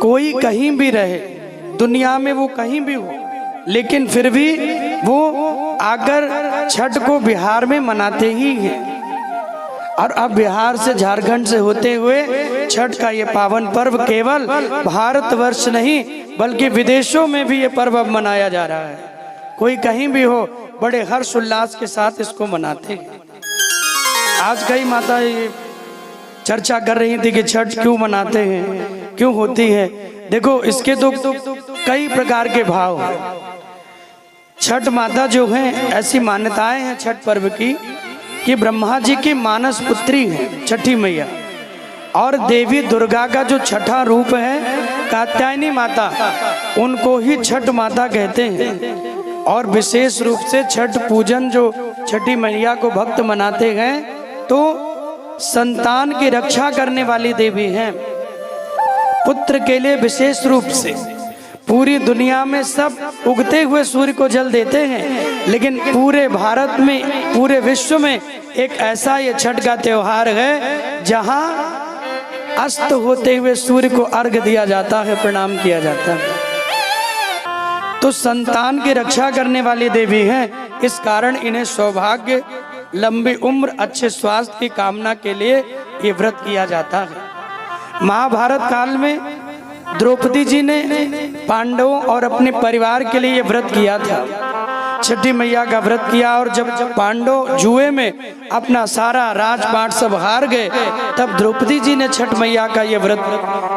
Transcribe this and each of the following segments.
कोई कहीं भी रहे दुनिया में, वो कहीं भी हो, लेकिन फिर भी वो आकर छठ को बिहार में मनाते ही हैं। और अब बिहार से, झारखंड से होते हुए छठ का ये पावन पर्व केवल भारतवर्ष नहीं बल्कि विदेशों में भी ये पर्व अब मनाया जा रहा है। कोई कहीं भी हो बड़े हर्ष उल्लास के साथ इसको मनाते हैं। आज कई माता ये चर्चा कर रही थी कि छठ क्यों मनाते हैं, क्यों होती है। देखो इसके तो कई प्रकार के भाव हैं। छठ माता जो है, ऐसी मान्यताएं हैं छठ पर्व की कि ब्रह्मा जी की मानस पुत्री है छठी मैया, और देवी दुर्गा का जो छठा रूप है कात्यायनी माता, उनको ही छठ माता कहते हैं। और विशेष रूप से छठ पूजन जो छठी मैया को भक्त मनाते हैं तो संतान की रक्षा करने वाली देवी हैं। पुत्र के लिए विशेष रूप से पूरी दुनिया में सब उगते हुए सूर्य को जल देते हैं, लेकिन पूरे भारत में, पूरे विश्व में एक ऐसा ये छठ का त्योहार है जहां अस्त होते हुए सूर्य को अर्घ दिया जाता है, प्रणाम किया जाता है। तो संतान की रक्षा करने वाली देवी हैं, इस कारण इन्हें सौभाग्य, लंबी उम्र, अच्छे स्वास्थ्य की कामना के लिए ये व्रत किया जाता है। महाभारत काल में द्रौपदी जी ने पांडवों और अपने परिवार के लिए ये व्रत किया था, छठी मैया का व्रत किया। और जब पांडव जुए में अपना सारा राजपाट सब हार गए, तब द्रौपदी जी ने छठ मैया का ये व्रत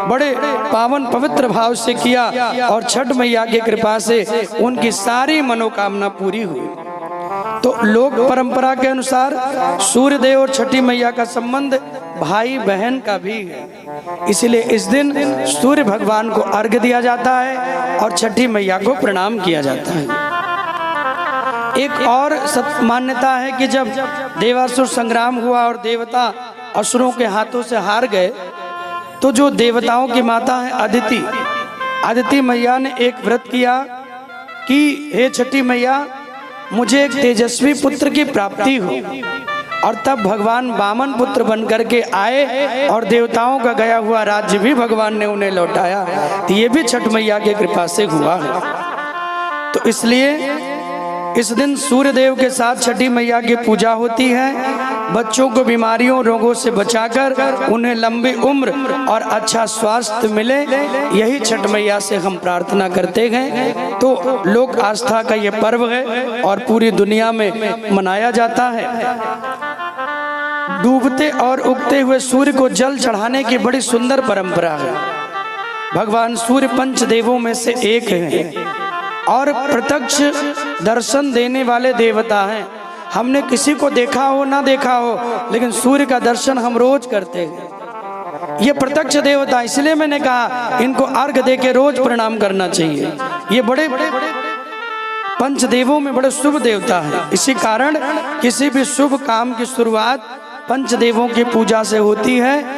बड़े पावन पवित्र भाव से किया, और छठ मैया की कृपा से उनकी सारी मनोकामना पूरी हुई। तो लोक परंपरा के अनुसार सूर्य देव और छठी मैया का संबंध भाई बहन का भी है, इसलिए इस दिन सूर्य भगवान को अर्घ दिया जाता है और छठी मैया को प्रणाम किया जाता है। एक और मान्यता है कि जब देवासुर संग्राम हुआ और देवता असुरों के हाथों से हार गए, तो जो देवताओं की माता है अदिति मैया ने एक व्रत किया कि हे छठी मैया, मुझे एक तेजस्वी पुत्र की प्राप्ति हो। और तब भगवान वामन पुत्र बनकर के आए और देवताओं का गया हुआ राज्य भी भगवान ने उन्हें लौटाया। तो ये भी छठ मैया की कृपा से हुआ है। तो इसलिए इस दिन सूर्य देव के साथ छठी मैया की पूजा होती है। बच्चों को बीमारियों, रोगों से बचाकर उन्हें लंबी उम्र और अच्छा स्वास्थ्य मिले, यही छठ मैया से हम प्रार्थना करते हैं। तो लोक आस्था का ये पर्व है और पूरी दुनिया में मनाया जाता है। डूबते और उगते हुए सूर्य को जल चढ़ाने की बड़ी सुंदर परंपरा है। भगवान सूर्य पंच देवों में से एक है और प्रत्यक्ष दर्शन देने वाले देवता हैं। हमने किसी को देखा हो ना देखा हो, लेकिन सूर्य का दर्शन हम रोज करते हैं। ये प्रत्यक्ष देवता, इसलिए मैंने कहा इनको अर्घ दे के रोज प्रणाम करना चाहिए। ये बड़े पंच देवों में बड़े शुभ देवता है। इसी कारण किसी भी शुभ काम की शुरुआत पंच देवों की पूजा से होती है।